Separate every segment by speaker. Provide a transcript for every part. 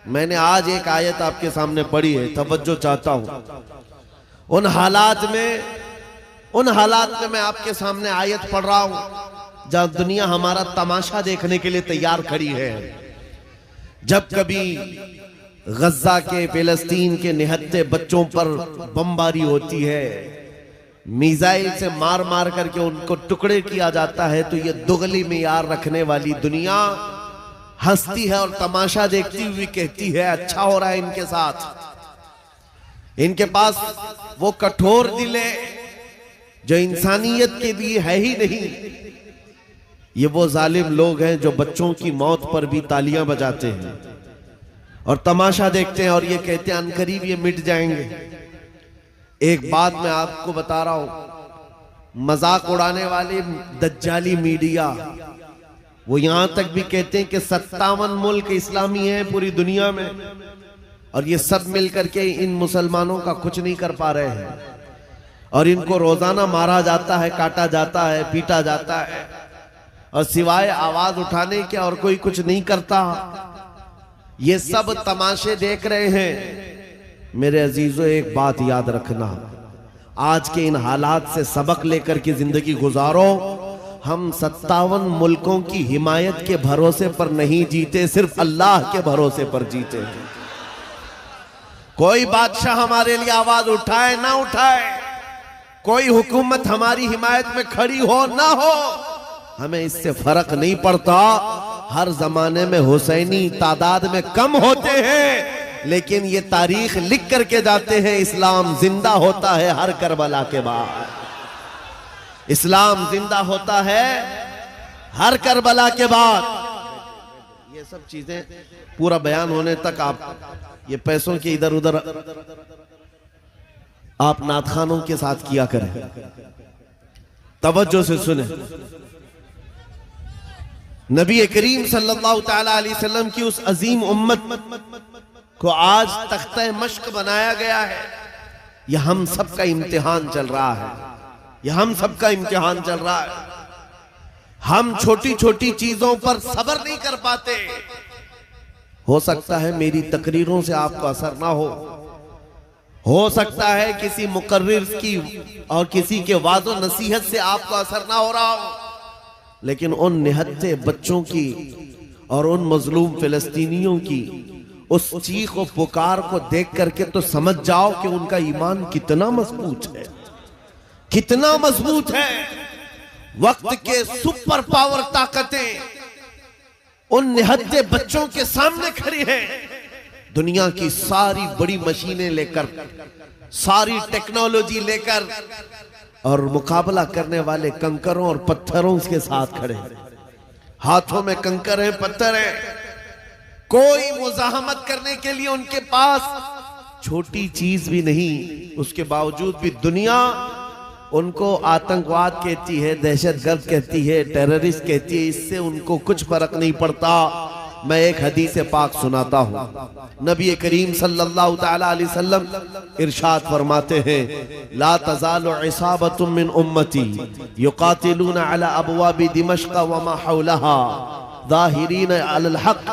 Speaker 1: मैंने आज एक आयत आपके सामने पढ़ी है, तवज्जो चाहता हूं। उन हालात में मैं आपके सामने आयत पढ़ रहा हूं जहां दुनिया हमारा तमाशा देखने के लिए तैयार खड़ी है। जब कभी गज्जा के, फिलिस्तीन के निहत्ते बच्चों पर बमबारी होती है, मिसाइल से मार मार करके उनको टुकड़े किया जाता है, तो ये दुगली मियार रखने वाली दुनिया हंसती है और तमाशा देखती हुई कहती है अच्छा हो रहा है इनके साथ। इनके पास वो कठोर दिल है जो इंसानियत के लिए है ही नहीं। ये वो जालिम लोग हैं जो बच्चों की मौत पर भी तालियां बजाते हैं और तमाशा देखते हैं और ये कहते हैं अनकरीब ये मिट जाएंगे। एक बात मैं आपको बता रहा हूं, मजाक उड़ाने वाले दज्जाली मीडिया वो यहां तक भी कहते हैं कि 57 मुल्क इस्लामी हैं पूरी दुनिया में और ये सब मिलकर के इन मुसलमानों का कुछ नहीं कर पा रहे हैं और इनको रोजाना मारा जाता है, काटा जाता है, पीटा जाता है और सिवाय आवाज उठाने के और कोई कुछ नहीं करता। ये सब तमाशे देख रहे हैं। मेरे अजीजों, एक बात याद रखना, आज के इन हालात से सबक लेकर के जिंदगी गुजारो। हम 57 मुल्कों की हिमायत के भरोसे पर नहीं जीते, सिर्फ अल्लाह के भरोसे पर जीते हैं। कोई बादशाह हमारे लिए आवाज उठाए ना उठाए, कोई हुकूमत हमारी हिमायत में खड़ी हो ना हो, हमें इससे फर्क नहीं पड़ता। हर जमाने में हुसैनी तादाद में कम होते हैं, लेकिन ये तारीख लिख करके जाते हैं इस्लाम जिंदा होता है हर करबला के बाद। इस्लाम जिंदा होता है हर करबला के बाद। ये सब चीजें पूरा बयान होने तक आप ये पैसों के इधर उधर आप नातखानों के साथ किया करें। तवज्जो से सुने, नबी करीम सल्लल्लाहु तआला अलैहि वसल्लम की उस अजीम उम्मत को आज तख्ते मश्क बनाया गया है। यह हम सबका इम्तिहान चल रहा है, यह हम सबका इम्तिहान चल रहा है। हम छोटी छोटी चीजों पर सब्र नहीं कर पाते। हो सकता है मेरी तकरीरों से आपको असर ना हो सकता है किसी मुकर्रिर की और किसी के वाज़ो नसीहत से आपको असर ना हो रहा हो, लेकिन उन निहत्ते बच्चों की और उन मजलूम फिलिस्तीनियों की उस चीख और पुकार को देख करके तो समझ जाओ कि उनका ईमान कितना मजबूत है, कितना मजबूत है। वक्त के सुपर पावर ताकतें उन निहत्ते बच्चों के सामने खड़ी हैं। दुनिया की सारी बड़ी मशीनें लेकर, सारी टेक्नोलॉजी लेकर और मुकाबला करने वाले कंकरों और पत्थरों के साथ खड़े हैं। हाथों में कंकर है, पत्थर है, कोई मुजाहमत करने के लिए उनके पास छोटी चीज भी नहीं। उसके बावजूद भी दुनिया उनको आतंकवाद कहती है, दहशतगर्द कहती है, टेररिस्ट कहती है। इससे उनको कुछ फर्क नहीं पड़ता। मैं एक हदीस पाक सुनाता हूं। नबी करीम सल्लल्लाहु तआला अलैहि वसल्लम इरशाद फरमाते हैं, ला तज़ालु इसाबतुम मिन उम्मती युकातिलूना अला अबवाबि दिमश्क व मा हौलहा ज़ाहिरीन अलल हक़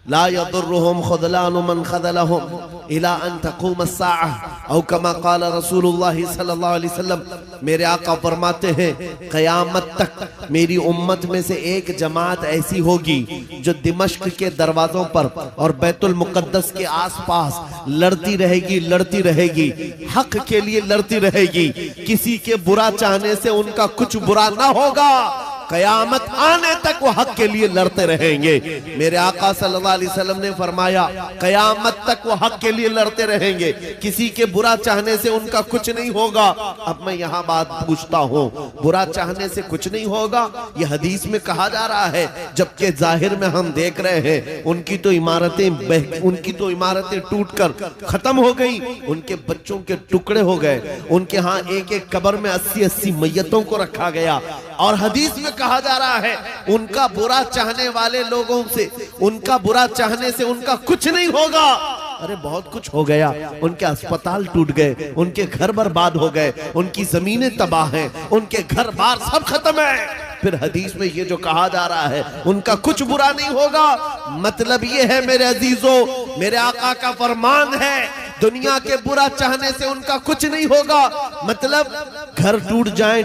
Speaker 1: ला यदुर्रुहुम ख़ुज़लानु मन ख़ज़लहुम इला अन तक़ूम अस्साअह औ कमा क़ाल रसूलुल्लाह सल्लल्लाहु अलैहि वसल्लम। मेरे आका फरमाते हैं, क़यामत तक मेरी उम्मत में से एक जमात ऐसी होगी जो दिमश्क के दरवाजों पर और बैतुल मुक़द्दस के आसपास लड़ती रहेगी, हक के लिए लड़ती रहेगी। किसी के बुरा चाहने से उनका कुछ बुरा ना होगा। कयामत आने तक वो हक के लिए लड़ते रहेंगे। मेरे आका सल्लल्लाहु अलैहि वसल्लम ने फरमाया, कयामत तक वो हक के लिए लड़ते रहेंगे, किसी के बुरा चाहने से उनका कुछ नहीं होगा। अब मैं यहाँ बात पूछता हूँ, बुरा चाहने से कुछ नहीं होगा, ये हदीस में कहा जा रहा है, जबकि जाहिर में हम देख रहे हैं उनकी तो इमारतें टूटकर खत्म हो गई, उनके बच्चों के टुकड़े हो गए, उनके यहाँ एक एक कब्र में 80-80 मैयतों को रखा गया। और हदीस में कहा जा रहा है उनका बुरा चाहने वाले लोगों से, उनका बुरा चाहने से उनका कुछ नहीं होगा। अरे बहुत कुछ हो गया, उनके अस्पताल टूट गए, उनके घर बर्बाद हो गए, उनकी जमीनें तबाह हैं, उनके घर बार सब खत्म है। फिर हदीस में ये जो कहा जा रहा है उनका कुछ बुरा नहीं होगा। मतलब ये है मेरे अजीजों, मेरे आका का फरमान है, दुनिया के बुरा चाहने से उनका कुछ नहीं होगा। मतलब घर टूट जाएं,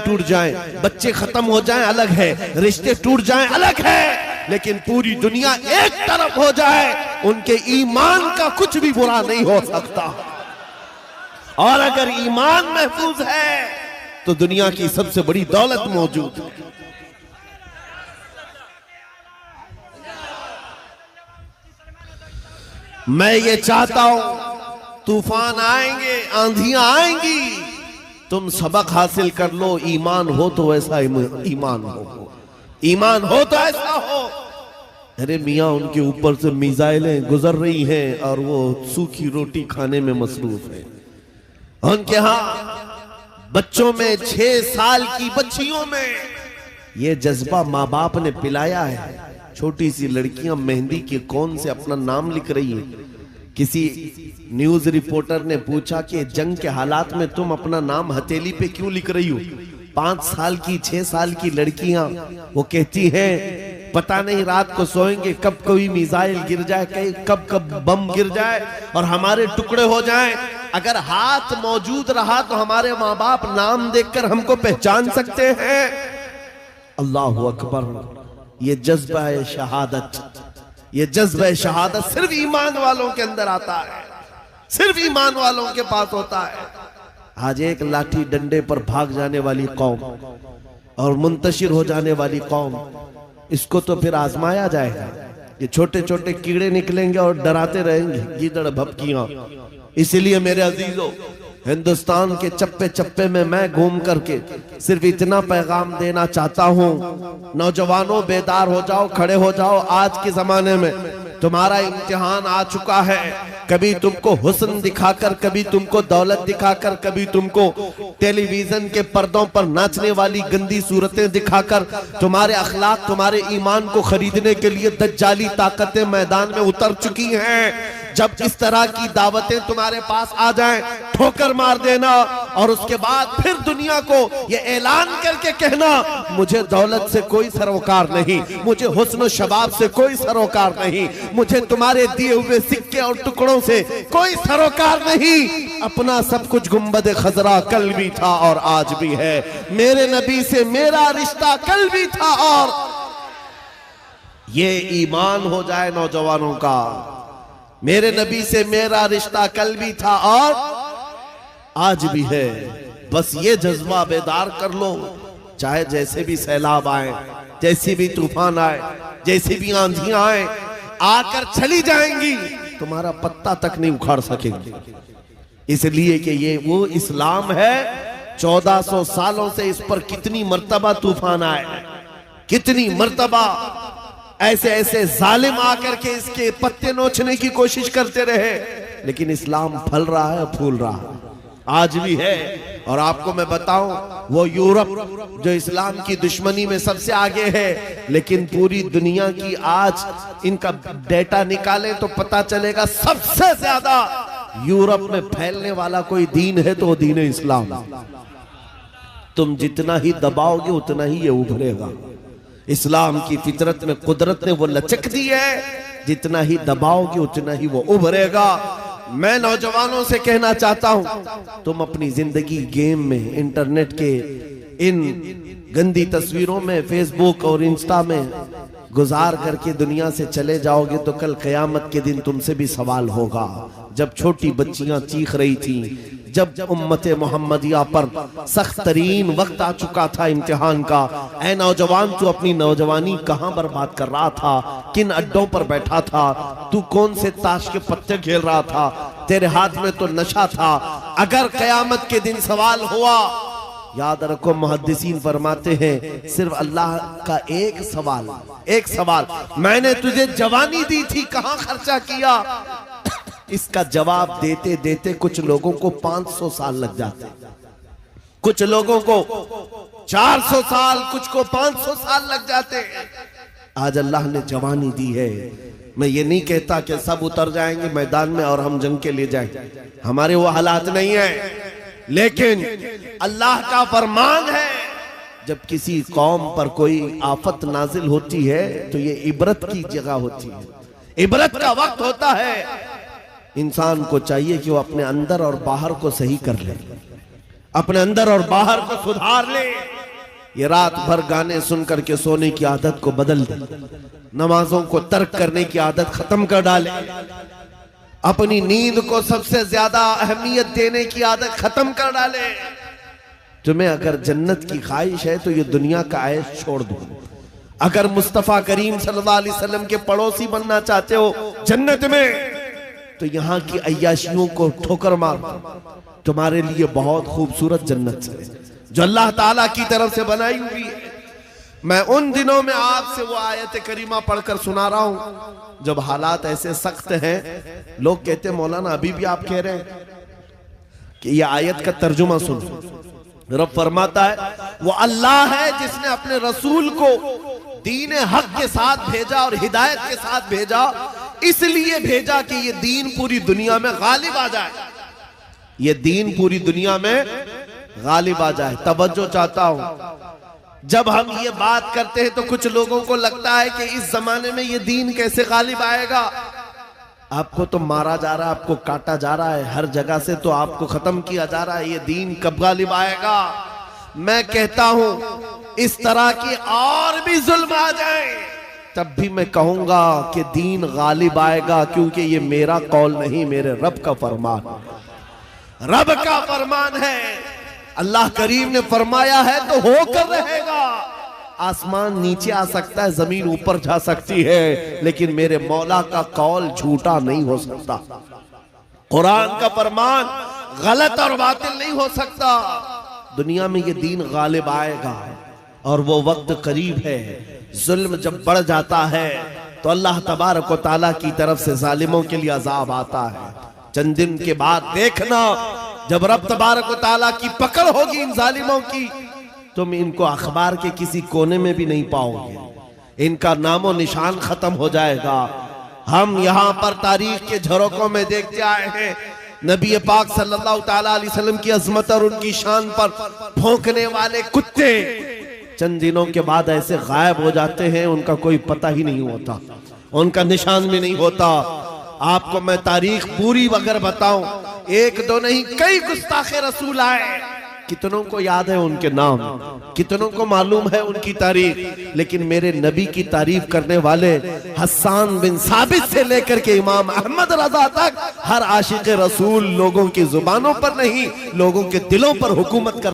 Speaker 1: बच्चे खत्म हो जाएं अलग है, रिश्ते टूट जाएं अलग है, लेकिन पूरी दुनिया एक तरफ हो जाए, उनके ईमान का कुछ भी बुरा नहीं हो सकता। और अगर ईमान महफूज है तो दुनिया की सबसे बड़ी दौलत मौजूद है। मैं ये चाहता हूं, तूफान आएंगे, आंधियां आएंगी, तुम सबक हासिल कर लो। ईमान हो तो ऐसा ईमान हो तो ऐसा हो। अरे मियाँ, उनके ऊपर से मिसाइलें गुजर रही हैं और वो सूखी रोटी खाने में मसरूफ है। उनके यहाँ बच्चों में 6 साल की बच्चियों में ये जज्बा माँ बाप ने पिलाया है। छोटी सी लड़कियां मेहंदी के कौन से अपना नाम लिख रही है। किसी न्यूज रिपोर्टर ने पूछा कि जंग के हालात में तुम अपना नाम हथेली पे क्यों लिख रही हो। 5 साल की 6 साल की लड़कियां वो कहती हैं पता नहीं रात को सोएंगे कब कोई मिसाइल गिर जाए, कब बम गिर जाए और हमारे टुकड़े हो जाएं। अगर हाथ मौजूद रहा तो हमारे माँ बाप नाम देखकर हमको पहचान सकते हैं। अल्लाह अकबर। ये जज्बा है शहादत, ये जज्बा है शहादत सिर्फ ईमान वालों के अंदर आता है, सिर्फ ईमान वालों के पास होता है। आज एक लाठी डंडे पर भाग जाने वाली कौम और मुंतशिर हो जाने वाली कौम, इसको तो फिर आजमाया जाएगा। ये छोटे छोटे कीड़े निकलेंगे और डराते रहेंगे, गीदड़ भपकियां। इसीलिए मेरे अजीजों, हिंदुस्तान के चप्पे चप्पे में मैं घूम करके सिर्फ इतना पैगाम देना चाहता हूं, नौजवानों बेदार हो जाओ, खड़े हो जाओ। आज के जमाने में तुम्हारा इम्तिहान आ चुका है। कभी तुमको हुस्न दिखाकर, कभी तुमको दौलत दिखाकर, कभी तुमको टेलीविजन के पर्दों पर नाचने वाली गंदी सूरतें दिखाकर तुम्हारे अखलाक, तुम्हारे ईमान को खरीदने के लिए दज्जाली ताकतें मैदान में उतर चुकी हैं। जब इस तरह की दावतें तुम्हारे पास आ जाएं, ठोकर मार देना और उसके बाद फिर दुनिया को ये ऐलान करके कहना मुझे दौलत से कोई सरोकार नहीं, मुझे हुस्न शबाब से कोई सरोकार नहीं, मुझे तुम्हारे दिए हुए सिक्के और टुकड़ों से कोई सरोकार नहीं। अपना सब कुछ गुंबद खजरा कल भी था और आज भी है। मेरे नबी से मेरा रिश्ता कल भी था और ये ईमान हो जाए नौजवानों का। मेरे नबी से मेरा रिश्ता कल भी था और आज भी है। बस ये जज्बा बेदार कर लो। चाहे जैसे भी सैलाब आए, जैसी भी तूफान आए, जैसी भी आंधियां आए, आकर चली जाएंगी, तुम्हारा पत्ता तक नहीं उखाड़ सकेंगे। इसलिए कि ये वो इस्लाम है। 1400 सालों से इस पर कितनी मर्तबा तूफान आए, कितनी मर्तबा ऐसे ऐसे जालिम आकर के इसके पत्ते नोचने की कोशिश करते रहे, लेकिन इस्लाम फल रहा है, फूल रहा है, आज भी है। और आपको मैं बताऊं, वो यूरोप जो इस्लाम की दुश्मनी में सबसे आगे है, लेकिन पूरी दुनिया की आज इनका डेटा निकालें तो पता चलेगा सबसे ज्यादा यूरोप में फैलने वाला कोई दीन है तो वो दीन है इस्लाम। तुम जितना ही दबाओगे उतना ही ये उभरेगा। इस्लाम की फितरत में कुदरत ने वो लचक दी है, जितना ही दबाओगे उतना ही वो उभरेगा। मैं नौजवानों से कहना चाहता हूं, तुम अपनी जिंदगी गेम में, इंटरनेट के इन गंदी तस्वीरों में, फेसबुक और इंस्टा में गुजार करके दुनिया से चले जाओगे तो कल क़यामत के दिन तुमसे भी सवाल होगा। जब छोटी बच्चियां चीख रही थी, जब उम्मते मोहम्मदिया पर सख्त तरीन वक्त आ चुका था इम्तिहान का, ऐ नौजवान तू अपनी नौजवानी कहां बर्बाद कर रहा था, किन अड्डों पर बैठा था, तू कौन से ताश के पत्ते खेल रहा था, तेरे हाथ में तो नशा था। अगर क़यामत के दिन सवाल हुआ, याद रखो मुहद्दिसीन फरमाते हैं सिर्फ अल्लाह का एक सवाल, मैंने तुझे जवानी दी थी, कहां खर्चा किया। इसका जवाब देते देते कुछ लोगों को 500 साल लग जाते, कुछ लोगों को 400 साल, कुछ को 500 साल लग जाते हैं। आज अल्लाह ने जवानी दी है। मैं ये नहीं कहता कि सब उतर जाएंगे मैदान में और हम जंग के लिए जाएंगे, हमारे वो हालात नहीं है, लेकिन अल्लाह का फरमान है जब किसी कौम पर कोई आफत नाजिल होती है तो ये इबरत की जगह होती है, इबरत का वक्त होता है। इंसान को चाहिए कि वो अपने अंदर और बाहर को सही कर ले, अपने अंदर और बाहर को सुधार ले। ये रात भर गाने सुन करके सोने की आदत को बदल दे, नमाजों को तर्क करने की आदत खत्म कर डाले, अपनी नींद को सबसे ज्यादा अहमियत देने की आदत खत्म कर डाले। तुम्हें अगर जन्नत की ख्वाहिश है तो ये दुनिया का ऐश छोड़ दो। अगर मुस्तफा करीम सल्लल्लाहु अलैहि वसल्लम के पड़ोसी बनना चाहते हो जन्नत में, तो यहाँ की अय्याशियों को ठोकर मार, तुम्हारे लिए बहुत खूबसूरत जन्नत है जो अल्लाह ताला की तरफ से बनाई हुई है। मैं उन दिनों में आपसे वो आयत करीमा पढ़कर सुना रहा हूं जब हालात ऐसे सख्त हैं। लोग कहते हैं मौलाना अभी भी आप कह रहे हैं कि ये आयत का तर्जुमा सुनो। रब फरमाता है वो अल्लाह है जिसने अपने रसूल को दीन हक के साथ भेजा और हिदायत के साथ भेजा, इसलिए भेजा कि ये दीन पूरी दुनिया में गालिब आ जाए, ये दीन पूरी दुनिया में गालिब आ जाए। तवज्जो चाहता हूं, जब हम ये बात करते हैं तो कुछ लोगों को लगता है कि इस जमाने में ये दीन कैसे गालिब आएगा। आपको तो मारा जा रहा है, आपको काटा जा रहा है, हर जगह से तो आपको खत्म किया जा रहा है, ये दीन कब गालिब आएगा। मैं कहता हूं इस तरह की और भी जुल्म आ जाए तब भी मैं कहूंगा कि दीन गालिब आएगा, क्योंकि ये मेरा कौल नहीं, मेरे रब का फरमान, रब का फरमान है। अल्लाह करीम ने फरमाया है तो होकर रहेगा। आसमान नीचे आ सकता है, जमीन ऊपर जा सकती है, लेकिन मेरे मौला का कौल झूठा नहीं हो सकता। कुरान का फरमान गलत और बातिल नहीं हो सकता। दुनिया में ये दीन गालिब आएगा और वो वक्त करीब है। जुल्म जब बढ़ जाता है तो अल्लाह तबारक व तआला की तरफ से जालिमों के लिए अजाब आता है। चंद दिन के बाद देखना जब रब तबारक व तआला की पकड़ होगी इन जालिमों की, तुम इनको अखबार के किसी कोने में भी नहीं पाओगे, इनका नामो निशान खत्म हो जाएगा। हम यहाँ पर तारीख के झरोकों में देखते आए हैं नबी पाक सल्लल्लाहु ताला अलैहि वसल्लम की अजमत और उनकी शान पर भौंकने वाले कुत्ते चंद दिनों के बाद ऐसे गायब हो जाते हैं, उनका कोई पता ही नहीं होता, उनका निशान भी नहीं होता। आपको मैं तारीख पूरी अगर बताऊं, एक दो नहीं कई गुस्ताखे रसूल आए, कितनों को याद है उनके नाम, कितनों को मालूम है उनकी तारीफ, लेकिन मेरे नबी की तारीफ करने वाले हस्सान बिन साबित से लेकर के इमाम अहमद रजा तक हर आशिक रसूल लोगों की जुबानों पर नहीं, लोगों के दिलों पर हुकूमत कर